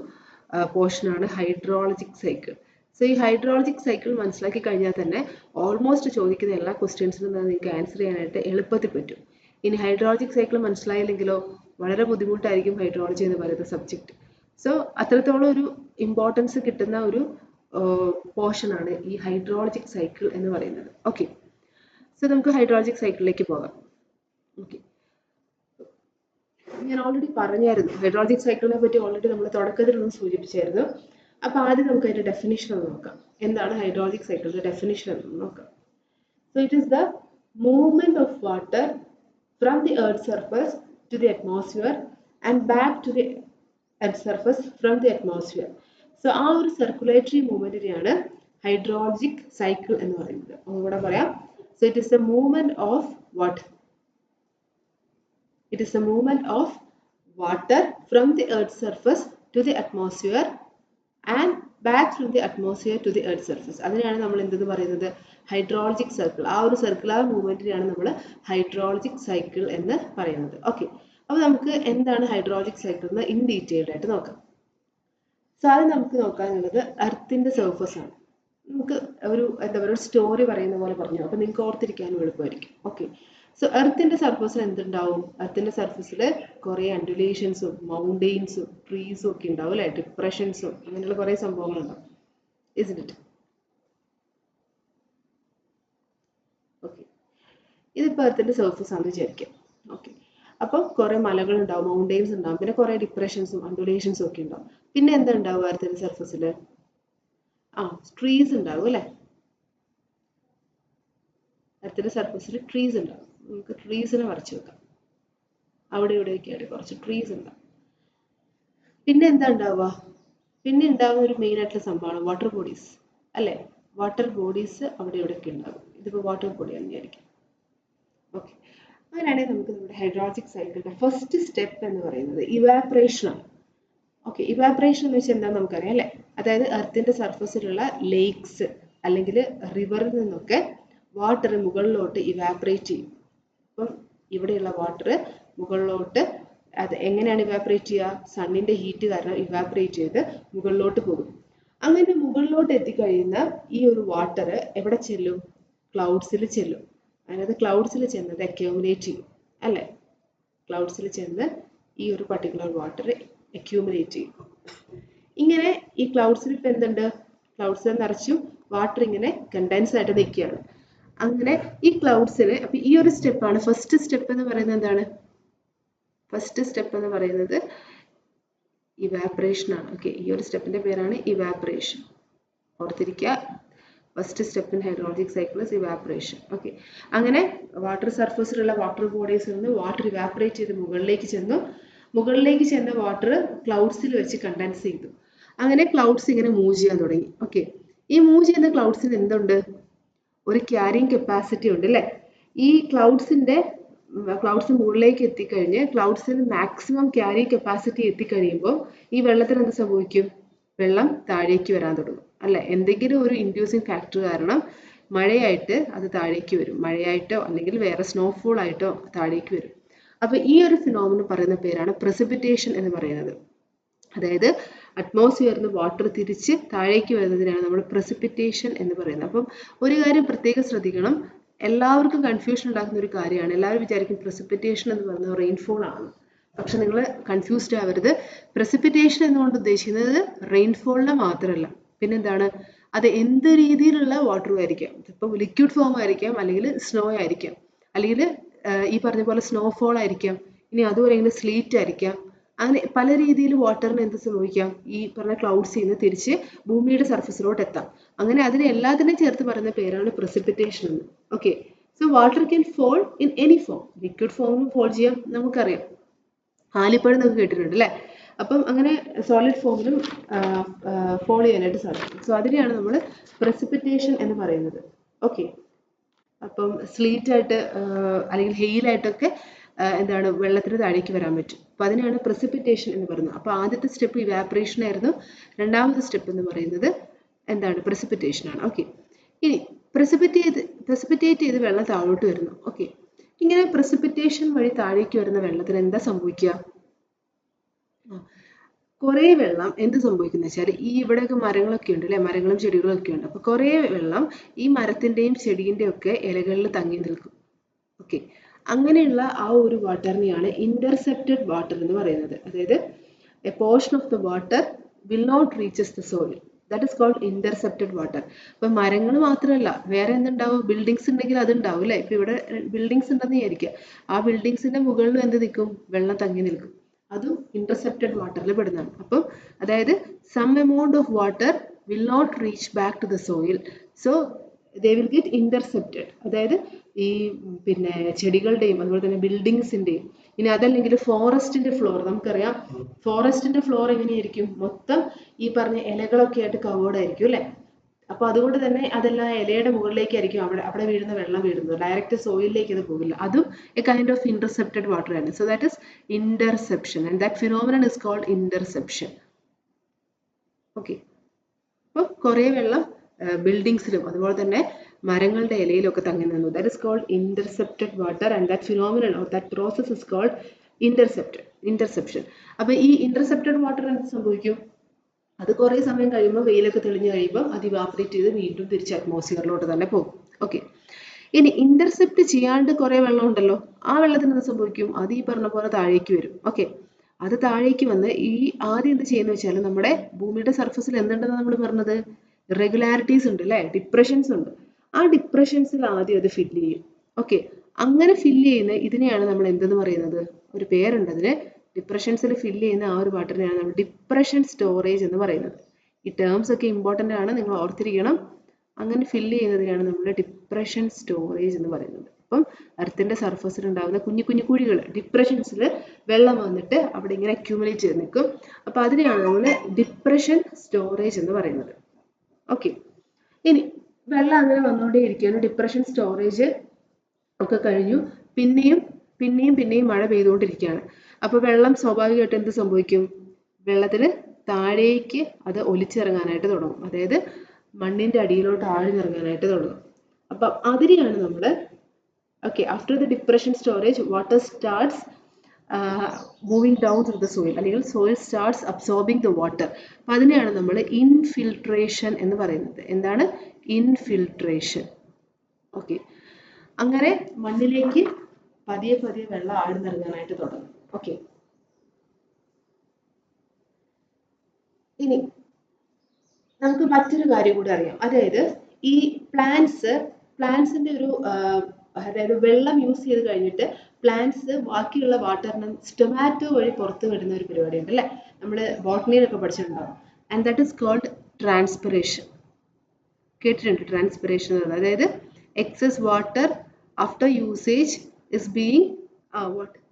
പോർഷനാണ് ഹൈഡ്രോളജിക് സൈക്കിൾ. സോ ഈ ഹൈഡ്രോളജിക് സൈക്കിൾ മനസ്സിലാക്കി കഴിഞ്ഞാൽ തന്നെ ഓൾമോസ്റ്റ് ചോദിക്കുന്ന എല്ലാ ക്വസ്റ്റ്യൻസിനും നിങ്ങൾക്ക് ആൻസർ ചെയ്യാനായിട്ട് എളുപ്പത്തിൽ പറ്റും. ഇനി ഹൈഡ്രോളജിക് സൈക്കിൾ മനസ്സിലായില്ലെങ്കിലോ വളരെ ബുദ്ധിമുട്ടായിരിക്കും ഹൈഡ്രോളജി എന്ന് പറയുന്ന സബ്ജക്റ്റ്. സോ അത്രത്തോളം ഒരു ഇമ്പോർട്ടൻസ് കിട്ടുന്ന ഒരു പോർഷനാണ് ഈ ഹൈഡ്രോളജിക് സൈക്കിൾ എന്ന് പറയുന്നത്. ഓക്കെ, സോ നമുക്ക് ഹൈഡ്രോളജിക് സൈക്കിളിലേക്ക് പോകാം. ഓക്കെ, ഞാൻ ഓൾറെഡി പറഞ്ഞായിരുന്നു ഹൈഡ്രോളജിക് സൈക്കിളിനെ പറ്റി ഓൾറെഡി നമ്മൾ തുടക്കത്തിൽ ഒന്ന് സൂചിപ്പിച്ചായിരുന്നു. അപ്പോൾ ആദ്യം നമുക്ക് അതിന്റെ ഡെഫിനിഷൻ ഒന്ന് നോക്കാം. എന്താണ് ഹൈഡ്രോളജിക് സൈക്കിളിന്റെ ഡെഫിനിഷൻ എന്ന് നോക്കാം. So it is the movement of water from the earth surface to the atmosphere and back to the earth surface from the atmosphere. So ആ ഒരു സർക്കുലേറ്ററി മൂവ്മെന്റിനെയാണ് ഹൈഡ്രോളജിക് സൈക്കിൾ എന്ന് പറയുന്നത്. ഒന്നുകൂടെ പറയാം. So it is the movement of what? It is a movement of water from the earth's surface to the atmosphere and back from the atmosphere to the earth's surface. അതിനെയാണ് നമ്മൾ എന്തെന്ന് പറയുന്നത്? Hydrologic circle. ആ ഒരു circular മൂവ്മെന്റിനെയാണ് നമ്മൾ hydrologic cycle എന്ന് പറയുന്നത്. Okay, അപ്പോൾ നമുക്ക് എന്താണ് ഹൈഡ്രോളജിക് സൈക്കിൾ എന്ന് ഇൻ ഡീറ്റെയിൽഡ് ആയിട്ട് നോക്കാം. സോ ആദ്യം നമുക്ക് നോക്കാനുള്ളത് എർത്തിന്റെ സർഫസ് ആണ്. നമുക്ക് എന്താ പറയുക, സ്റ്റോറി പറയുന്ന പോലെ പറഞ്ഞു, അപ്പോൾ നിങ്ങൾക്ക് ഓർത്തിരിക്കാനും എളുപ്പമായിരിക്കും. ഓക്കെ, സോ എർത്തിന്റെ സർഫസിൽ എന്തുണ്ടാവും? എർത്തിന്റെ സർഫസിൽ കുറേ അൻഡുലേഷൻസും മൗണ്ടെയിൻസും ട്രീസും ഒക്കെ ഉണ്ടാവും അല്ലെ, ഡിപ്രഷൻസും അങ്ങനെയുള്ള കുറേ സംഭവങ്ങളുണ്ടാവും. ഇസ്ന്റ് ഇറ്റ്? ഓക്കെ, ഇതിപ്പോൾ എർത്തിന്റെ സർഫസ് ആണെന്ന് വിചാരിക്കാം. ഓക്കെ, അപ്പോൾ കുറേ മലകൾ ഉണ്ടാവും, മൗണ്ടെയിൻസ് ഉണ്ടാവും, പിന്നെ കുറേ ഡിപ്രഷൻസും അൻഡുലേഷൻസും ഒക്കെ ഉണ്ടാവും. പിന്നെ എന്താ ഉണ്ടാവുക എർത്തിന്റെ സർഫസിൽ? ട്രീസ് ഉണ്ടാവും അല്ലെ. എർത്തിന്റെ സർഫസിൽ ട്രീസ് ഉണ്ടാവും. നമുക്ക് ട്രീസിനെ വരച്ചു വെക്കാം. അവിടെ ഇവിടെയൊക്കെ ആയിട്ട് കുറച്ച് ട്രീസ് ഉണ്ടാവും. പിന്നെ എന്താ ഉണ്ടാവുക? പിന്നെ ഉണ്ടാകുന്ന ഒരു മെയിൻ ആയിട്ടുള്ള സംഭവമാണ് വാട്ടർ ബോഡീസ് അല്ലെ. വാട്ടർ ബോഡീസ് അവിടെ ഇവിടെയൊക്കെ ഉണ്ടാകും. ഇതിപ്പോൾ വാട്ടർ ബോഡിയാണെന്ന് വിചാരിക്കും. ഓക്കെ, അങ്ങനെയാണെങ്കിൽ നമുക്ക് നമ്മുടെ ഹൈഡ്രോളജിക് സൈക്കിളിന്റെ ഫസ്റ്റ് സ്റ്റെപ്പ് എന്ന് പറയുന്നത് ഇവാപറേഷൻ ആണ്. ഓക്കെ, ഇവാപറേഷൻ എന്ന് വെച്ചാൽ എന്താണെന്ന് നമുക്കറിയാം അല്ലെ. അതായത് എർത്തിന്റെ സർഫസിലുള്ള ലേക്സ് അല്ലെങ്കിൽ റിവറിൽ നിന്നൊക്കെ വാട്ടർ മുകളിലോട്ട് ഇവാപറേറ്റ് ചെയ്യും. അപ്പം ഇവിടെയുള്ള വാട്ടർ മുകളിലോട്ട് അത് എങ്ങനെയാണ് ഇവാപറേറ്റ് ചെയ്യുക? സണ്ണിന്റെ ഹീറ്റ് കാരണം ഇവാപറേറ്റ് ചെയ്ത് മുകളിലോട്ട് പോകും. അങ്ങനെ മുകളിലോട്ട് എത്തിക്കഴിയുന്ന ഈ ഒരു വാട്ടർ എവിടെ ചെല്ലും? ക്ലൗഡ്സിൽ ചെല്ലും. അതായത് ക്ലൗഡ്സിൽ ചെന്നത് അക്യൂമുലേറ്റ് ചെയ്യും അല്ലെ. ക്ലൗഡ്സിൽ ചെന്ന് ഈ ഒരു പർട്ടിക്കുലർ വാട്ടർ അക്യൂമുലേറ്റ് ചെയ്യും. ഇങ്ങനെ ഈ ക്ലൗഡ്സിൽ ഇപ്പം എന്തുണ്ട്? ക്ലൗഡ്സിൽ നിറച്ചു വാട്ടർ ഇങ്ങനെ കണ്ടൻസ് ആയിട്ട് നിൽക്കുകയാണ്. അങ്ങനെ ഈ ക്ലൗഡ്സിന് അപ്പൊ ഈ ഒരു സ്റ്റെപ്പാണ് ഫസ്റ്റ് സ്റ്റെപ്പ് എന്ന് പറയുന്നത്. എന്താണ് ഫസ്റ്റ് സ്റ്റെപ്പ് എന്ന് പറയുന്നത്? ഇവാപറേഷൻ ആണ്. ഓക്കെ, ഈ ഒരു സ്റ്റെപ്പിന്റെ പേരാണ് ഇവാപറേഷൻ. ഓർത്തിരിക്കുക, first step in hydrologic cycle is evaporation. Okay, അങ്ങനെ വാട്ടർ സർഫസിലുള്ള വാട്ടർ ബോഡീസിൽ നിന്ന് വാട്ടർ ഇവാപറേറ്റ് ചെയ്ത് മുകളിലേക്ക് ചെന്ന വാട്ടർ ക്ലൗഡ്സിൽ വെച്ച് കണ്ടൻസ് ചെയ്തു. അങ്ങനെ ക്ലൗഡ്സ് ഇങ്ങനെ മൂവ് ചെയ്യാൻ തുടങ്ങി. ഓക്കെ, ഈ മൂവ് ചെയ്യുന്ന ക്ലൗഡ്സിന് എന്തുണ്ട്? ഒരു ക്യാരിങ് കപ്പാസിറ്റി ഉണ്ട് അല്ലേ. ഈ ക്ലൗഡ്സ് മുകളിലേക്ക് എത്തിക്കഴിഞ്ഞ് ക്ലൗഡ്സിന് മാക്സിമം ക്യാരിങ് കപ്പാസിറ്റി എത്തിക്കഴിയുമ്പോൾ ഈ വെള്ളത്തിന് എന്ത് സംഭവിക്കും? വെള്ളം താഴേക്ക് വരാൻ തുടങ്ങും അല്ലെ. എന്തെങ്കിലും ഒരു ഇൻഡ്യൂസിങ് ഫാക്ടർ കാരണം മഴയായിട്ട് അത് താഴേക്ക് വരും. മഴയായിട്ടോ അല്ലെങ്കിൽ വേറെ സ്നോഫോൾ ആയിട്ടോ താഴേക്ക് വരും. അപ്പൊ ഈ ഒരു ഫിനോമിനൻ പറയുന്ന പേരാണ് പ്രസിപ്പിറ്റേഷൻ എന്ന് പറയുന്നത്. അതായത് അറ്റ്മോസ്ഫിയറിൽ നിന്ന് വാട്ടർ തിരിച്ച് താഴേക്ക് വരുന്നതിനാണ് നമ്മൾ പ്രസിപ്പിറ്റേഷൻ എന്ന് പറയുന്നത്. അപ്പം ഒരു കാര്യം പ്രത്യേകം ശ്രദ്ധിക്കണം, എല്ലാവർക്കും കൺഫ്യൂഷൻ ഉണ്ടാക്കുന്ന ഒരു കാര്യമാണ്. എല്ലാവരും വിചാരിക്കും പ്രസിപ്പിറ്റേഷൻ എന്ന് പറയുന്നത് റെയിൻഫോൾ ആണ്. പക്ഷെ നിങ്ങൾ കൺഫ്യൂസ്ഡ് ആവരുത്. പ്രസിപ്പിറ്റേഷൻ എന്നുകൊണ്ട് ഉദ്ദേശിക്കുന്നത് റെയിൻഫോളിനെ മാത്രമല്ല, പിന്നെന്താണ്? അത് എന്ത് രീതിയിലുള്ള വാട്ടറും ആയിരിക്കാം. ഇപ്പം ലിക്വിഡ് ഫോം ആയിരിക്കാം, അല്ലെങ്കിൽ സ്നോ ആയിരിക്കാം, അല്ലെങ്കിൽ ഈ പറഞ്ഞ പോലെ സ്നോഫോൾ ആയിരിക്കാം, ഇനി അതുപോലെ സ്ലീറ്റ് ആയിരിക്കാം, അങ്ങനെ പല രീതിയിൽ വാട്ടറിന് എന്ത് സംഭവിക്കാം, ഈ പറഞ്ഞ ക്ലൗഡ്സിൽ നിന്ന് തിരിച്ച് ഭൂമിയുടെ സർഫസിലോട്ട് എത്താം. അങ്ങനെ അതിനെ എല്ലാത്തിനെയും ചേർത്ത് പറയുന്ന പേരാണ് പ്രസിപ്പിറ്റേഷൻ എന്ന്. Okay, so water can fall in any form. Liquid ഫോമിലും ഫോൾ ചെയ്യാം, നമുക്കറിയാം. ആലിപ്പഴം എന്നൊക്കെ കേട്ടിട്ടുണ്ട് അല്ലേ? അപ്പം അങ്ങനെ സോളിഡ് ഫോമിലും ഫോൾ ചെയ്യാനായിട്ട് സാധിക്കും. സോ അതിനെയാണ് നമ്മൾ പ്രസിപ്പിറ്റേഷൻ എന്ന് പറയുന്നത്. ഓക്കെ, അപ്പം സ്ലീറ്റ് ആയിട്ട് അല്ലെങ്കിൽ ഹെയിലായിട്ടൊക്കെ എന്താണ് വെള്ളത്തിന് താഴേക്ക് വരാൻ പറ്റും. അപ്പം അതിനാണ് പ്രസിപ്പിറ്റേഷൻ എന്ന് പറയുന്നത്. അപ്പോൾ ആദ്യത്തെ സ്റ്റെപ്പ് ഇവാപറേഷൻ ആയിരുന്നു. രണ്ടാമത്തെ സ്റ്റെപ്പ് എന്ന് പറയുന്നത് എന്താണ്, പ്രസിപ്പിറ്റേഷൻ ആണ്. ഓക്കെ, ഇനി പ്രസിപ്പിറ്റേറ്റ് ചെയ്ത് വെള്ളം താഴോട്ട് വരുന്നു. ഓക്കെ, ഇങ്ങനെ പ്രസിപ്പിറ്റേഷൻ വഴി താഴേക്ക് വരുന്ന വെള്ളത്തിന് എന്താ സംഭവിക്കുക? കുറേ വെള്ളം എന്ത് സംഭവിക്കുന്നത് വെച്ചാൽ, ഈ ഇവിടെയൊക്കെ മരങ്ങളൊക്കെ ഉണ്ട് അല്ലെ, മരങ്ങളും ചെടികളൊക്കെ ഉണ്ട്. അപ്പോൾ കുറേ വെള്ളം ഈ മരത്തിന്റെയും ചെടിന്റെയും ഒക്കെ ഇലകളിൽ തങ്ങി നിൽക്കും. ഓക്കെ, അങ്ങനെയുള്ള ആ ഒരു വാട്ടറിനെയാണ് ഇന്റർസെപ്റ്റഡ് വാട്ടർ എന്ന് പറയുന്നത്. അതായത് a portion of the water will not reaches the soil, that is called intercepted water. അപ്പൊ മരങ്ങൾ മാത്രമല്ല, വേറെ എന്തുണ്ടാവും, ബിൽഡിങ്സ് ഉണ്ടെങ്കിൽ അതുണ്ടാവും അല്ലെ. ഇപ്പൊ ഇവിടെ ബിൽഡിങ്സ് ഉണ്ടെന്ന് വിചാരിക്കുക, ആ ബിൽഡിങ്സിന്റെ മുകളിൽ എന്ത് നിൽക്കും, വെള്ളം തങ്ങി നിൽക്കും. അതും ഇന്റർസെപ്റ്റഡ് വാട്ടറിൽ പെടുന്നതാണ്. അപ്പം അതായത് some amount of water will not reach back to the soil, so they will get intercepted. അതായത് ഈ പിന്നെ ചെടികളുടെയും അതുപോലെ തന്നെ ബിൽഡിങ്സിന്റെയും, ഇനി അതല്ലെങ്കിൽ ഫോറസ്റ്റിന്റെ ഫ്ലോർ, നമുക്കറിയാം ഫോറസ്റ്റിന്റെ ഫ്ലോർ എങ്ങനെയായിരിക്കും, മൊത്തം ഈ പറഞ്ഞ ഇലകളൊക്കെ ആയിട്ട് കവേർഡ് ആയിരിക്കും അല്ലെ. അപ്പൊ അതുകൊണ്ട് തന്നെ അതെല്ലാം ഇലയുടെ മുകളിലേക്കായിരിക്കും അവിടെ വീഴുന്ന വെള്ളം വീഴുന്നത്, ഡയറക്റ്റ് സോയിലിലേക്ക് അത് പോകില്ല. അതും a kind of intercepted water ആണ്. So that is interception, and that phenomenon is called interception. Okay, അപ്പോൾ കുറേ വെള്ളം ബിൽഡിങ്സിലും അതുപോലെ തന്നെ മരങ്ങളുടെ ഇലയിലൊക്കെ തങ്ങി നിന്നു. That is called intercepted water, and that phenomenon or that process is called interception. അപ്പൊ ഈ ഇന്റർസെപ്റ്റഡ് വാട്ടർ എന്ത് സംഭവിക്കും, അത് കുറേ സമയം കഴിയുമ്പോൾ, വെയിലൊക്കെ തെളിഞ്ഞു കഴിയുമ്പോൾ അത് ഇവാപറേറ്റ് ചെയ്ത് വീണ്ടും തിരിച്ച് അറ്റ്മോസ്ഫിയറിലോട്ട് തന്നെ പോകും. ഓക്കെ, ഇനി ഇന്റർസെപ്റ്റ് ചെയ്യാണ്ട് കുറേ വെള്ളം ഉണ്ടല്ലോ, ആ വെള്ളത്തിന് എന്ത് സംഭവിക്കും, അത് ഈ പറഞ്ഞ പോലെ താഴേക്ക് വരും. ഓക്കെ, അത് താഴേക്ക് വന്ന് ഈ ആദ്യം എന്ത് ചെയ്യുന്ന വെച്ചാൽ, നമ്മുടെ ഭൂമിയുടെ സർഫസിൽ എന്തുണ്ടെന്ന് നമ്മൾ പറഞ്ഞത്, ഇറഗുലാരിറ്റീസ് ഉണ്ട് അല്ലെ, ഡിപ്രഷൻസ് ഉണ്ട്. ആ ഡിപ്രഷൻസിൽ ആദ്യം അത് ഫില്ല് ചെയ്യും. ഓക്കെ, അങ്ങനെ ഫില്ല് ചെയ്യുന്ന ഇതിനെയാണ് നമ്മൾ എന്തെന്ന് പറയുന്നത്, ഒരു പേരുണ്ട് അതിന്. ഡിപ്രഷൻസിൽ ഫില്ല് ചെയ്യുന്ന ആ ഒരു വാട്ടറിനെയാണ് നമ്മൾ ഡിപ്രഷൻ സ്റ്റോറേജ് എന്ന് പറയുന്നത്. ഈ ടേംസ് ഒക്കെ ഇമ്പോർട്ടൻ്റ് ആണ്, നിങ്ങൾ ഓർത്തിരിക്കണം. അങ്ങനെ ഫില്ല് ചെയ്യുന്നതിനാണ് നമ്മൾ ഡിപ്രഷൻ സ്റ്റോറേജ് എന്ന് പറയുന്നത്. അപ്പം എർത്തിന്റെ സർഫസിൽ ഉണ്ടാകുന്ന കുഞ്ഞു കുഞ്ഞു കുഴികൾ, ഡിപ്രഷൻസിൽ വെള്ളം വന്നിട്ട് അവിടെ ഇങ്ങനെ അക്യൂമുലേറ്റ് ചെയ്ത് നിൽക്കും. അപ്പൊ അതിനെയാണ് നമ്മൾ ഡിപ്രഷൻ സ്റ്റോറേജ് എന്ന് പറയുന്നത്. ഓക്കെ, ഇനി വെള്ളം അങ്ങനെ വന്നുകൊണ്ടേയിരിക്കുകയാണ്. ഡിപ്രഷൻ സ്റ്റോറേജ് ഒക്കെ കഴിഞ്ഞു, പിന്നെയും മഴ പെയ്തുകൊണ്ടിരിക്കുകയാണ്. അപ്പോൾ വെള്ളം സ്വാഭാവികമായിട്ട് എന്ത് സംഭവിക്കും, വെള്ളത്തിന് താഴേക്ക് അത് ഒലിച്ചിറങ്ങാനായിട്ട് തുടങ്ങും. അതായത് മണ്ണിന്റെ അടിയിലോട്ട് ആഴ്ന്നിറങ്ങാനായിട്ട് തുടങ്ങും. അപ്പം അതിനെയാണ് നമ്മൾ okay, after the depression storage water starts moving down through the soil, അല്ലെങ്കിൽ soil starts absorbing the water. അപ്പം അതിനെയാണ് നമ്മൾ ഇൻഫിൽട്രേഷൻ എന്ന് പറയുന്നത്. എന്താണ് ഇൻഫിൽട്രേഷൻ? ഓക്കെ, അങ്ങനെ മണ്ണിലേക്ക് പതിയെ വെള്ളം ആഴ്ന്നിറങ്ങാനായിട്ട് തുടങ്ങും. ഓക്കെ, ഇനി നമുക്ക് മറ്റൊരു കാര്യം കൂടി അറിയാം. അതായത് ഈ പ്ലാന്റ്സിന്റെ ഒരു അതായത് വെള്ളം യൂസ് ചെയ്ത് കഴിഞ്ഞിട്ട് പ്ലാന്റ്സ് ബാക്കിയുള്ള വാട്ടറിന് സ്റ്റൊമാറ്റോ വഴി പുറത്ത് വിടുന്ന ഒരു പരിപാടി ഉണ്ട് അല്ലെ, നമ്മൾ ബോട്ടണിയിലൊക്കെ പഠിച്ചിട്ടുണ്ടാവും. And that is called transpiration. കേട്ടിട്ടുണ്ട് ട്രാൻസ്പിറേഷൻ എന്ന് പറയുന്നത്? അതായത് excess water after usage is being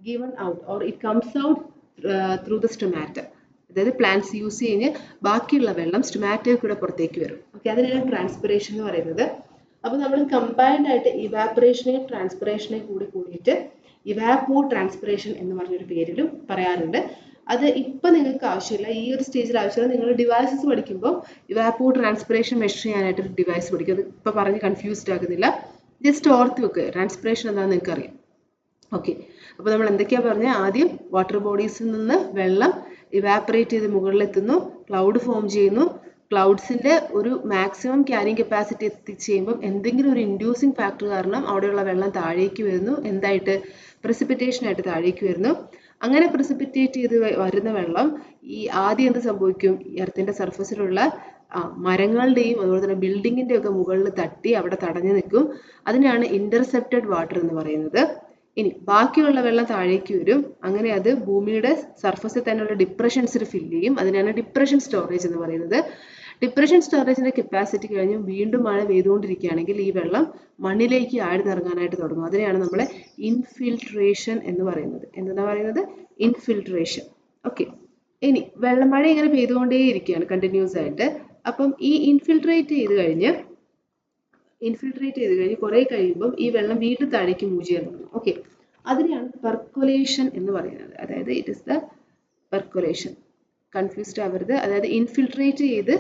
given out or it comes out through the stomata. അതായത് പ്ലാന്റ്സ് യൂസ് കഴിഞ്ഞ് ബാക്കിയുള്ള വെള്ളം സ്റ്റൊമാറ്റോയിൽ കൂടെ പുറത്തേക്ക് വരും. ഓക്കെ, അതിനാണ് ട്രാൻസ്പിറേഷൻ എന്ന് പറയുന്നത്. അപ്പോൾ നമ്മൾ കമ്പൈൻഡ് ആയിട്ട് ഇവാപറേഷനെയും ട്രാൻസ്പിറേഷനെയും കൂടിയിട്ട് ഇവാപോ ട്രാൻസ്പിറേഷൻ എന്ന് പറഞ്ഞൊരു പേരിലും പറയാറുണ്ട്. അത് ഇപ്പം നിങ്ങൾക്ക് ആവശ്യമില്ല, ഈ ഒരു സ്റ്റേജിൽ ആവശ്യമില്ല. നിങ്ങൾ ഡിവൈസസ് പഠിക്കുമ്പോൾ ഇവാപോ ട്രാൻസ്പിറേഷൻ മെഷർ ചെയ്യാനായിട്ട് ഒരു ഡിവൈസ് പഠിക്കും. അത് ഇപ്പം പറഞ്ഞ് കൺഫ്യൂസ്ഡ് ആക്കുന്നില്ല, ജസ്റ്റ് ഓർത്ത് വെക്കുക. ട്രാൻസ്പിറേഷൻ എന്താണെന്ന് നിങ്ങൾക്ക് അറിയാം. ഓക്കെ, അപ്പോൾ നമ്മൾ എന്തൊക്കെയാണ് പറഞ്ഞത്, ആദ്യം വാട്ടർ ബോഡീസിൽ നിന്ന് വെള്ളം ഇവാപറേറ്റ് ചെയ്ത് മുകളിലെത്തുന്നു, ക്ലൗഡ് ഫോം ചെയ്യുന്നു. ക്ലൗഡ്സിന്റെ ഒരു മാക്സിമം ക്യാരിങ് കപ്പാസിറ്റി എത്തിച്ചേരുമ്പം എന്തെങ്കിലും ഒരു ഇൻഡ്യൂസിങ് ഫാക്ടർ കാരണം അവിടെയുള്ള വെള്ളം താഴേക്ക് വരുന്നു. എന്തായിട്ട്? പ്രസിപ്പിറ്റേഷൻ ആയിട്ട് താഴേക്ക് വരുന്നു. അങ്ങനെ പ്രസിപ്പിറ്റേറ്റ് ചെയ്ത് വരുന്ന വെള്ളം ഈ ആദ്യം എന്ത് സംഭവിക്കും, എർത്തിന്റെ സർഫസിലുള്ള മരങ്ങളുടെയും അതുപോലെ തന്നെ ബിൽഡിങ്ങിന്റെ ഒക്കെ മുകളിൽ തട്ടി അവിടെ തടഞ്ഞു നിൽക്കും. അതിനാണ് ഇന്റർസെപ്റ്റഡ് വാട്ടർ എന്ന് പറയുന്നത്. ഇനി ബാക്കിയുള്ള വെള്ളം താഴേക്ക് വരും. അങ്ങനെ അത് ഭൂമിയുടെ സർഫസിൽ തന്നെയുള്ള ഡിപ്രഷൻസിൽ ഫില്ല് ചെയ്യും. അതിനാണ് ഡിപ്രഷൻ സ്റ്റോറേജ് എന്ന് പറയുന്നത്. ഡിപ്രഷൻ സ്റ്റോറേജിന്റെ കപ്പാസിറ്റി കഴിഞ്ഞ് വീണ്ടും മഴ പെയ്തുകൊണ്ടിരിക്കുകയാണെങ്കിൽ ഈ വെള്ളം മണ്ണിലേക്ക് ആഴ്ന്നിറങ്ങാനായിട്ട് തുടങ്ങും. അതിനെയാണ് നമ്മൾ ഇൻഫിൽട്രേഷൻ എന്ന് പറയുന്നത്. എന്താ പറയുന്നത്? ഇൻഫിൽട്രേഷൻ. ഓക്കെ. ഇനി മഴ ഇങ്ങനെ പെയ്തുകൊണ്ടേയിരിക്കുകയാണ് കണ്ടിന്യൂസ് ആയിട്ട്. അപ്പം ഈ ഇൻഫിൽട്രേറ്റ് ചെയ്ത് കഴിഞ്ഞ് കുറെ കഴിയുമ്പം ഈ വെള്ളം വീണ്ടും താഴേക്ക് മൂവ് ചെയ്യാൻ തുടങ്ങും. ഓക്കെ. അതിനെയാണ് പെർക്കുലേഷൻ എന്ന് പറയുന്നത്. അതായത് it is the percolation. Confused ആവരുത്. അതായത് ഇൻഫിൽട്രേറ്റ് ചെയ്ത്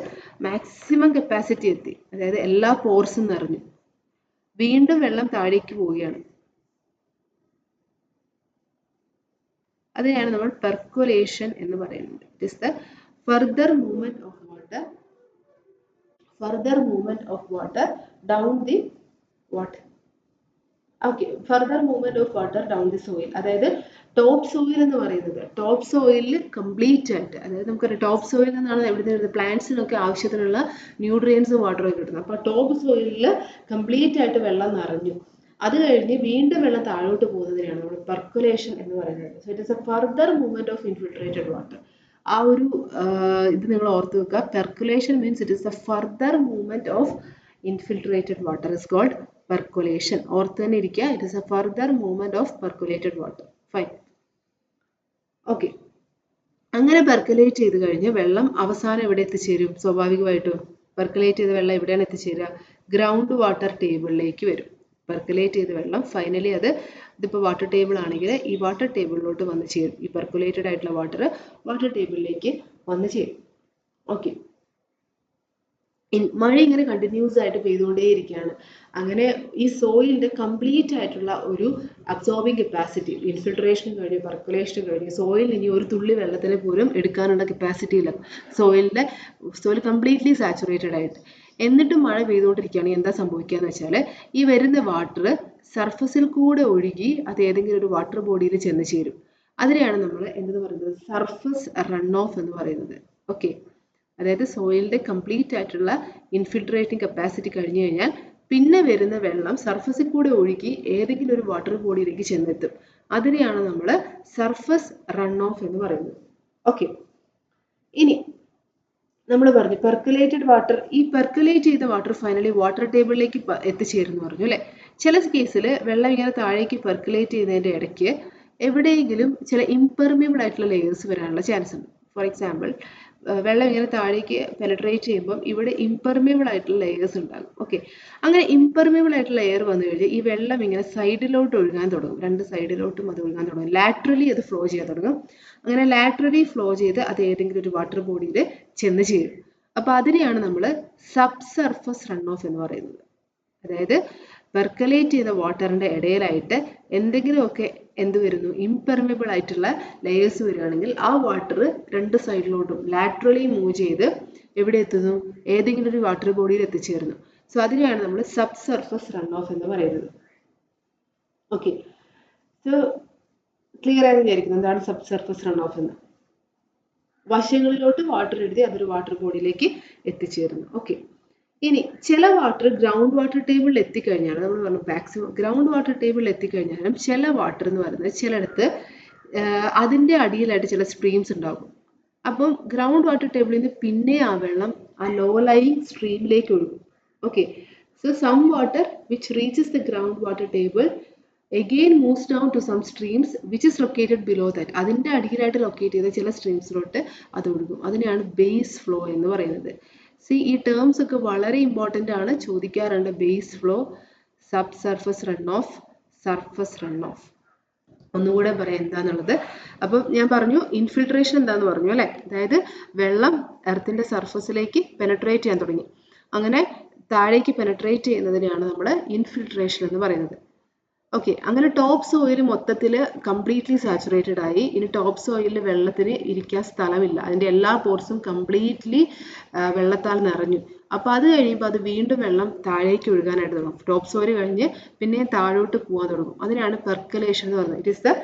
മാക്സിമം കപ്പാസിറ്റി എത്തി, അതായത് എല്ലാ പോർസും നിറഞ്ഞു, വീണ്ടും വെള്ളം താഴേക്ക് പോവുകയാണ്. അതിനെയാണ് നമ്മൾ പെർക്കുലേഷൻ എന്ന് പറയുന്നത്. It is the further movement of water down the soil. അതായത് ടോപ്പ് സോയിൽ എന്ന് പറയുന്നത്, ടോപ്പ് സോയിലിൽ കംപ്ലീറ്റ് ആയിട്ട്, അതായത് നമുക്കറിയാം ടോപ്പ് സോയിൽ നിന്നാണ് എവിടെ പ്ലാന്റ്സിനൊക്കെ ആവശ്യത്തിനുള്ള ന്യൂട്രിയൻസും വാട്ടറും ഒക്കെ കിട്ടുന്നത്. അപ്പോൾ ടോപ്പ് സോയിലിൽ കംപ്ലീറ്റ് ആയിട്ട് വെള്ളം നിറഞ്ഞു, അത് കഴിഞ്ഞ് വീണ്ടും വെള്ളം താഴോട്ട് പോകുന്നതിനാണ് നമ്മൾ പെർക്കുലേഷൻ എന്ന് പറയുന്നത്. So it is a further movement of infiltrated water. ആ ഒരു ഇത് നിങ്ങൾ ഓർത്ത് വെക്കുക. Percolation means it is a further movement of infiltrated water is called percolation. ഓർത്ത് തന്നെ ഇരിക്കുക. It is a further movement of percolated water. Fine. Okay. അങ്ങനെ പെർക്കുലേറ്റ് ചെയ്ത് കഴിഞ്ഞ് വെള്ളം അവസാനം എവിടെ എത്തിച്ചേരും? സ്വാഭാവികമായിട്ടും പെർക്കുലേറ്റ് ചെയ്ത വെള്ളം എവിടെയാണ് എത്തിച്ചേരുക? ഗ്രൗണ്ട് വാട്ടർ ടേബിളിലേക്ക് വരും. പെർക്കുലേറ്റ് ചെയ്ത വെള്ളം ഫൈനലി ഇതിപ്പോൾ വാട്ടർ ടേബിൾ ആണെങ്കിൽ ഈ വാട്ടർ ടേബിളിലോട്ട് വന്ന് ചേരും. ഈ പെർക്കുലേറ്റഡ് ആയിട്ടുള്ള വാട്ടർ ടേബിളിലേക്ക് വന്ന് ചേരും. ഓക്കെ. മഴ ഇങ്ങനെ കണ്ടിന്യൂസ് ആയിട്ട് പെയ്തുകൊണ്ടേയിരിക്കുകയാണ്. അങ്ങനെ ഈ സോയിലിന്റെ കംപ്ലീറ്റ് ആയിട്ടുള്ള ഒരു അബ്സോർബിങ് കപ്പാസിറ്റി, ഇൻഫിൽട്രേഷൻ കഴിഞ്ഞ് പെർക്കുലേഷൻ കഴിഞ്ഞ് സോയിൽ ഇനി ഒരു തുള്ളി വെള്ളത്തിന് പോലും എടുക്കാനുള്ള കപ്പാസിറ്റി ഇല്ല. സോയിൽ കംപ്ലീറ്റ്ലി സാച്ചുറേറ്റഡ് ആയിട്ട്. എന്നിട്ടും മഴ പെയ്തുകൊണ്ടിരിക്കുകയാണ്. എന്താ സംഭവിക്കുക എന്ന് വെച്ചാൽ ഈ വരുന്ന വാട്ടർ സർഫസിൽ കൂടെ ഒഴുകി അത് ഏതെങ്കിലും ഒരു വാട്ടർ ബോഡിയിൽ ചെന്ന് ചേരും. അതിനെയാണ് നമ്മൾ എന്തെന്ന് പറയുന്നത്? സർഫസ് റൺ ഓഫ് എന്ന് പറയുന്നത്. ഓക്കെ. അതായത് സോയിലിന്റെ കംപ്ലീറ്റ് ആയിട്ടുള്ള ഇൻഫിൽട്രേറ്റിംഗ് കപ്പാസിറ്റി കഴിഞ്ഞു കഴിഞ്ഞാൽ പിന്നെ വരുന്ന വെള്ളം സർഫസിൽ കൂടെ ഒഴുകി ഏതെങ്കിലും ഒരു വാട്ടർ ബോഡിയിലേക്ക് ചെന്നെത്തും. അതിനെയാണ് നമ്മൾ സർഫസ് റൺ ഓഫ് എന്ന് പറയുന്നത്. ഓക്കെ. ഇനി നമ്മൾ പറഞ്ഞു പെർക്കുലേറ്റഡ് വാട്ടർ. ഈ പെർക്കുലേറ്റ് ചെയ്ത വാട്ടർ ഫൈനലി വാട്ടർ ടേബിളിലേക്ക് എത്തിച്ചേരുന്നു പറഞ്ഞു അല്ലേ? ചില കേസിൽ വെള്ളം ഇങ്ങനെ താഴേക്ക് പെർക്കുലേറ്റ് ചെയ്യുന്നതിന്റെ ഇടയ്ക്ക് എവിടെയെങ്കിലും ചില ഇംപെർമിയബിൾ ആയിട്ടുള്ള ലേയേഴ്സ് വരാനുള്ള ചാൻസ് ഉണ്ട്. ഫോർ എക്സാമ്പിൾ, വെള്ളം ഇങ്ങനെ താഴേക്ക് പെനട്രേറ്റ് ചെയ്യുമ്പം ഇവിടെ ഇംപെർമിയബിൾ ആയിട്ടുള്ള ലെയേഴ്സ് ഉണ്ടാകും. ഓക്കെ. അങ്ങനെ ഇംപെർമിയബിൾ ആയിട്ടുള്ള ലെയർ വന്നു കഴിഞ്ഞാൽ ഈ വെള്ളം ഇങ്ങനെ സൈഡിലോട്ട് ഒഴുകാൻ തുടങ്ങും. രണ്ട് സൈഡിലോട്ടും അത് ഒഴുകാൻ തുടങ്ങും. ലാറ്ററലി അത് ഫ്ലോ ചെയ്യാൻ തുടങ്ങും. അങ്ങനെ ലാറ്ററലി ഫ്ലോ ചെയ്ത് അത് ഏതെങ്കിലും ഒരു വാട്ടർ ബോഡിയിൽ ചെന്ന് ചേരും. അപ്പോൾ അതിനെയാണ് നമ്മൾ സബ് സർഫസ് റൺ ഓഫ് എന്ന് പറയുന്നത്. അതായത് പെർക്കുലേറ്റ് ചെയ്ത വാട്ടറിന്റെ ഇടയിലായിട്ട് എന്തെങ്കിലുമൊക്കെ എന്ത് വരുന്നു? ഇംപെർമിയബിൾ ആയിട്ടുള്ള ലെയേഴ്സ് വരികയാണെങ്കിൽ ആ വാട്ടർ രണ്ട് സൈഡിലോട്ടും ലാറ്ററലി മൂവ് ചെയ്ത് എവിടെ എത്തുന്നു? ഏതെങ്കിലും ഒരു വാട്ടർ ബോഡിയിൽ എത്തിച്ചേരുന്നു. സോ അതിനെയാണ് നമ്മൾ സബ് സർഫസ് റൺ ഓഫ് എന്ന് പറയുന്നത്. ഓക്കെ. സോ ക്ലിയർ ആയി വിചാരിക്കുന്നു എന്താണ് സബ് സർഫസ് റൺ ഓഫ് എന്ന്? വശങ്ങളിലോട്ട് വാട്ടർ എഴുതി അതൊരു വാട്ടർ ബോഡിയിലേക്ക് എത്തിച്ചേരുന്നു. ഓക്കെ. ഇനി ചില വാട്ടർ ഗ്രൗണ്ട് വാട്ടർ ടേബിളിൽ എത്തിക്കഴിഞ്ഞാൽ, നമ്മൾ പറഞ്ഞു മാക്സിമം ഗ്രൗണ്ട് വാട്ടർ ടേബിളിൽ എത്തിക്കഴിഞ്ഞാലും ചില വാട്ടർ എന്ന് പറയുന്നത് ചിലയിടത്ത് അതിൻ്റെ അടിയിലായിട്ട് ചില സ്ട്രീംസ് ഉണ്ടാകും. അപ്പം ഗ്രൗണ്ട് വാട്ടർ ടേബിളിൽ നിന്ന് പിന്നെ ആ വെള്ളം ആ ലോ ലൈങ് സ്ട്രീമിലേക്ക് ഒഴുകും. Okay. So some water which reaches the ground water table again moves down to some streams which is located below that. അതിൻ്റെ അടിയിലായിട്ട് ലൊക്കേറ്റ് ചെയ്ത ചില സ്ട്രീംസിലോട്ട് അത് ഒഴുകും. അതിനെയാണ് ബേസ് ഫ്ലോ എന്ന് പറയുന്നത്. ഈ ടേംസ് ഒക്കെ വളരെ ഇമ്പോർട്ടൻ്റ് ആണ്, ചോദിക്കാറുണ്ട്. Base flow, sub surface run of, surface run of. ഒന്നുകൂടെ പറയാം എന്താന്നുള്ളത്. അപ്പം ഞാൻ പറഞ്ഞു ഇൻഫിൽട്രേഷൻ എന്താന്ന് പറഞ്ഞു അല്ലേ? അതായത് വെള്ളം എർത്തിന്റെ സർഫസിലേക്ക് പെനട്രേറ്റ് ചെയ്യാൻ തുടങ്ങി. അങ്ങനെ താഴേക്ക് പെനട്രേറ്റ് ചെയ്യുന്നതിനെയാണ് നമ്മൾ ഇൻഫിൽട്രേഷൻ എന്ന് പറയുന്നത്. ഓക്കെ. അങ്ങനെ ടോപ്പ് സോയിൽ മൊത്തത്തിൽ കംപ്ലീറ്റ്ലി സാച്ചുറേറ്റഡ് ആയി. ഇനി ടോപ്പ് സോയിലിൽ വെള്ളത്തിന് ഇരിക്കാൻ സ്ഥലമില്ല. അതിൻ്റെ എല്ലാ പോർസും കംപ്ലീറ്റ്ലി വെള്ളത്താൽ നിറഞ്ഞു. അപ്പോൾ അത് കഴിയുമ്പോൾ അത് വീണ്ടും വെള്ളം താഴേക്ക് ഒഴുകാനായിട്ട് തുടങ്ങും. ടോപ്പ് സോയിൽ കഴിഞ്ഞ് പിന്നെ താഴോട്ട് പോകാൻ തുടങ്ങും. അതിനാണ് പെർക്കുലേഷൻ എന്ന് പറയുന്നത്. It is the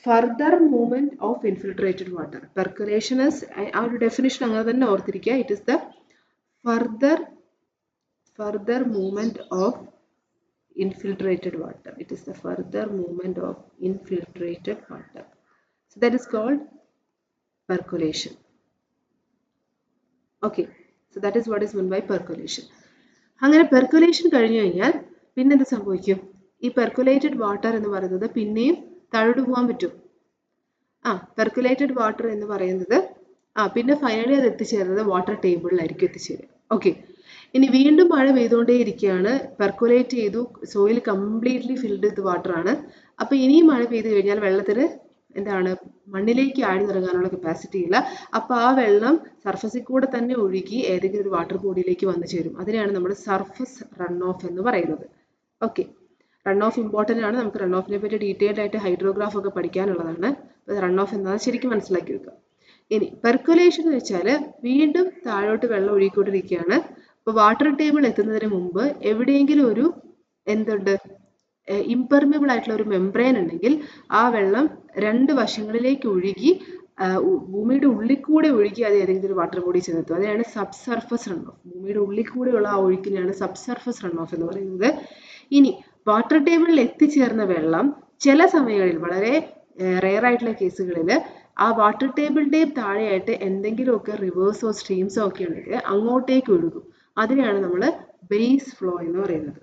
further movement of infiltrated water. Percolation ആ ഒരു ഡെഫിനിഷൻ അങ്ങനെ തന്നെ ഓർത്തിരിക്കുക. It is the further movement of infiltrated water. It is the further movement of infiltrated water. So that is called percolation. Okay, so that is what is meant by percolation. അങ്ങനെ percolation കഴിഞ്ഞു കഴിഞ്ഞാൽ പിന്നെ എന്ത് സംഭവിക്കും? ഈ പെർക്കുലേറ്റഡ് water എന്ന് പറയുന്നത് പിന്നെയും താഴോട്ട് പോകാൻ പറ്റും. പെർക്കുലേറ്റഡ് വാട്ടർ എന്ന് പറയുന്നത് പിന്നെ ഫൈനലി അത് എത്തിച്ചേരുന്നത് വാട്ടർ ടേബിളിലായിരിക്കും എത്തിച്ചേരുക. ഓക്കെ, ഇനി വീണ്ടും മഴ പെയ്തുകൊണ്ടേ ഇരിക്കുകയാണ്, പെർക്കുലേറ്റ് ചെയ്തു, soil completely filled with water ആണ്. അപ്പോൾ ഇനിയും മഴ പെയ്തു കഴിഞ്ഞാൽ വെള്ളത്തിന് എന്താണ്, മണ്ണിലേക്ക് ആഴ്ന്നിറങ്ങാനുള്ള കപ്പാസിറ്റി ഇല്ല. അപ്പോൾ ആ വെള്ളം സർഫസിൽ കൂടെ തന്നെ ഒഴുകി ഏതെങ്കിലും ഒരു വാട്ടർ ബോഡിയിലേക്ക് വന്നു ചേരും. അതിനെയാണ് നമ്മൾ സർഫസ് റൺ ഓഫ് എന്ന് പറയുന്നത്. ഓക്കെ, റൺ ഓഫ് ഇമ്പോർട്ടൻ്റ് ആണ്. നമുക്ക് റൺ ഓഫിനെ പറ്റി ഡീറ്റെയിൽഡ് ആയിട്ട് ഹൈഡ്രോഗ്രാഫ് ഒക്കെ പഠിക്കാനുള്ളതാണ്. റൺ ഓഫ് എന്താണെന്ന് ശരിക്കും മനസ്സിലാക്കി വെക്കുക. ഇനി പെർക്കുലേഷൻ എന്ന് വെച്ചാൽ വീണ്ടും താഴോട്ട് വെള്ളം ഒഴുകിക്കൊണ്ടിരിക്കുകയാണ്. അപ്പോൾ വാട്ടർ ടേബിൾ എത്തുന്നതിന് മുമ്പ് എവിടെയെങ്കിലും ഒരു എന്തുണ്ട്, ഇംപെർമിബിൾ ആയിട്ടുള്ള ഒരു മെംബ്രെയിൻ ഉണ്ടെങ്കിൽ ആ വെള്ളം രണ്ട് വശങ്ങളിലേക്ക് ഒഴുകി ഭൂമിയുടെ ഉള്ളിൽ കൂടെ ഒഴുകി അത് ഏതെങ്കിലും ഒരു വാട്ടർ ബോഡി ചെന്നെത്തും. അതിനാണ് സബ് സർഫസ് റൺ ഓഫ്. ഭൂമിയുടെ ഉള്ളിൽ കൂടെയുള്ള ആ ഒഴുക്കിനെയാണ് സബ് സർഫസ് റൺ ഓഫ് എന്ന് പറയുന്നത്. ഇനി വാട്ടർ ടേബിളിൽ എത്തിച്ചേർന്ന വെള്ളം ചില സമയങ്ങളിൽ, വളരെ റെയർ ആയിട്ടുള്ള കേസുകളിൽ, ആ വാട്ടർ ടേബിളിൻ്റെയും താഴെയായിട്ട് എന്തെങ്കിലുമൊക്കെ റിവേഴ്സോ സ്ട്രീംസോ ഒക്കെ ഉണ്ടെങ്കിൽ അങ്ങോട്ടേക്ക് ഒഴുകും. അതിനെയാണ് നമ്മൾ ബേസ് ഫ്ലോ എന്ന് പറയുന്നത്.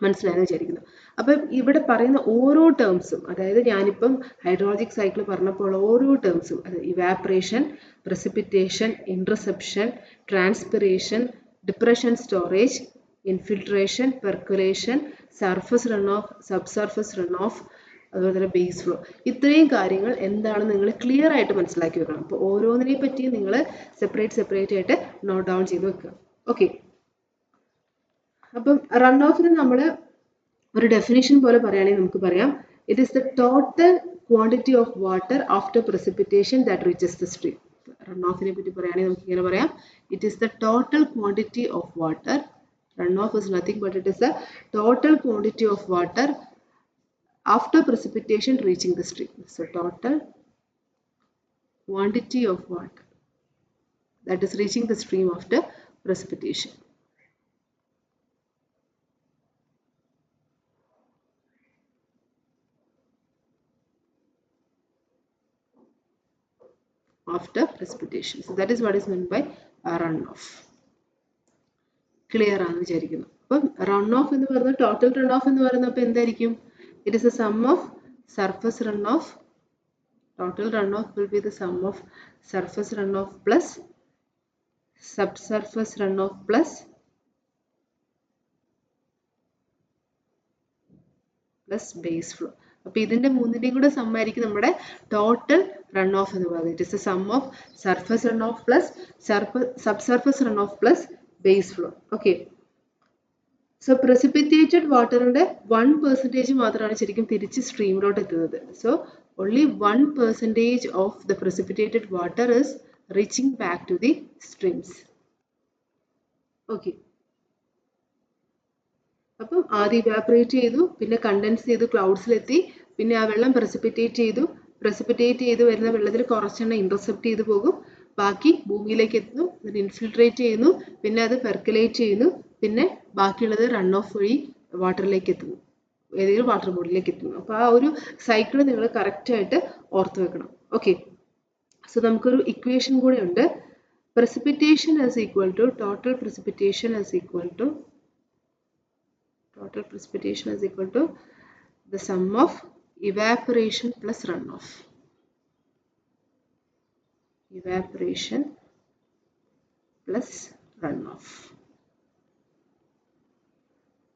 മനസ്സിലായെന്ന് വിചാരിക്കുന്നു. അപ്പം ഇവിടെ പറയുന്ന ഓരോ ടേംസും, അതായത് ഞാനിപ്പം ഹൈഡ്രോളജിക് സൈക്കിൾ പറഞ്ഞപ്പോൾ ഓരോ ടേംസും, അത് evaporation, precipitation, interception, transpiration, depression storage, infiltration, percolation, surface run off, sub surface run off, അതുപോലെ തന്നെ ബേസ് ഫ്ലോ, ഇത്രയും കാര്യങ്ങൾ എന്താണെന്ന് നിങ്ങൾ ക്ലിയർ ആയിട്ട് മനസ്സിലാക്കി വെക്കണം. അപ്പോൾ ഓരോന്നിനെ പറ്റിയും നിങ്ങൾ സെപ്പറേറ്റ് ആയിട്ട് നോട്ട് ഡൗൺ ചെയ്ത് വെക്കുക. ഓക്കെ, അപ്പം റൺ ഓഫിന് നമ്മൾ ഒരു ഡെഫിനിഷൻ പോലെ പറയുകയാണെങ്കിൽ നമുക്ക് പറയാം, it is the total quantity of water after precipitation that reaches the stream. Run ഓഫിനെ പറ്റി പറയുകയാണെങ്കിൽ നമുക്ക് ഇങ്ങനെ പറയാം, it is the total quantity of water. Run off is nothing but it is the total quantity of water after precipitation reaching the stream. So total quantity of water that is reaching the stream after precipitation. After precipitation. So that is what is meant by runoff. Clear ആണെന്ന് വിചാരിക്കുന്നു. അപ്പം run off എന്ന് പറയുന്നത്, total run off എന്ന് പറയുന്നത് അപ്പോൾ എന്തായിരിക്കും? It is the sum of surface runoff. Total runoff will be the sum of surface runoff plus subsurface runoff plus base flow. അപ്പോൾ ഇതിൻ്റെ മൂന്നിൻ്റെയും കൂടെ സം ആയിരിക്കും നമ്മുടെ ടോട്ടൽ റൺ ഓഫ് എന്ന് പറയുന്നത്. It is the sum of surface run off plus subsurface run off plus base flow. Okay, so precipitated വാട്ടറിൻ്റെ 1% മാത്രമാണ് ശരിക്കും തിരിച്ച് സ്ട്രീമിലോട്ട് എത്തുന്നത്. So only 1% of the precipitated water is reaching back to the streams. Okay, അപ്പം ആദ്യം evaporate ചെയ്തു, പിന്നെ കണ്ടൻസ് ചെയ്തു, ക്ലൗഡ്സിലെത്തി, പിന്നെ ആ വെള്ളം പ്രസിപ്പിറ്റേറ്റ് ചെയ്തു വരുന്ന വെള്ളത്തിൽ കുറച്ചെണ്ണം ഇൻറ്റർസെപ്റ്റ് ചെയ്ത് പോകും, ബാക്കി ഭൂമിയിലേക്ക് എത്തുന്നു, അതിന് ഇൻഫിൽട്രേറ്റ് ചെയ്യുന്നു, പിന്നെ അത് പെർക്കുലേറ്റ് ചെയ്യുന്നു, പിന്നെ ബാക്കിയുള്ളത് റൺ ഓഫ് വഴി വാട്ടറിലേക്ക് എത്തുന്നു, ഏതെങ്കിലും വാട്ടർ ബോഡിയിലേക്ക് എത്തുന്നു. അപ്പോൾ ആ ഒരു സൈക്കിൾ നിങ്ങൾ കറക്റ്റായിട്ട് ഓർത്ത് വെക്കണം. ഓക്കെ, സോ നമുക്കൊരു ഇക്വേഷൻ കൂടെ ഉണ്ട്. precipitation is equal to total precipitation is equal to the sum of evaporation plus runoff. Evaporation plus runoff.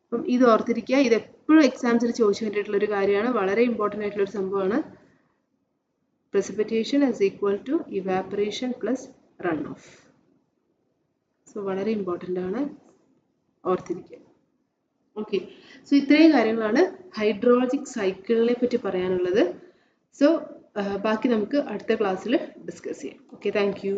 അപ്പം ഇത് ഓർത്തിരിക്കുക. ഇത് എപ്പോഴും എക്സാംസിൽ ചോദിച്ചു വേണ്ടിയിട്ടുള്ളൊരു കാര്യമാണ്, വളരെ ഇമ്പോർട്ടൻ്റ് ആയിട്ടുള്ളൊരു സംഭവമാണ്. precipitation is equal to evaporation plus runoff. So വളരെ ഇമ്പോർട്ടൻ്റ് ആണ്, ഓർത്തിരിക്കുക. ഓക്കെ, സോ ഇത്രയും കാര്യങ്ങളാണ് ഹൈഡ്രോളജിക് സൈക്കിളിനെ പറ്റി പറയാനുള്ളത്. സോ ബാക്കി നമുക്ക് അടുത്ത ക്ലാസ്സിൽ ഡിസ്കസ് ചെയ്യാം. Okay, thank you.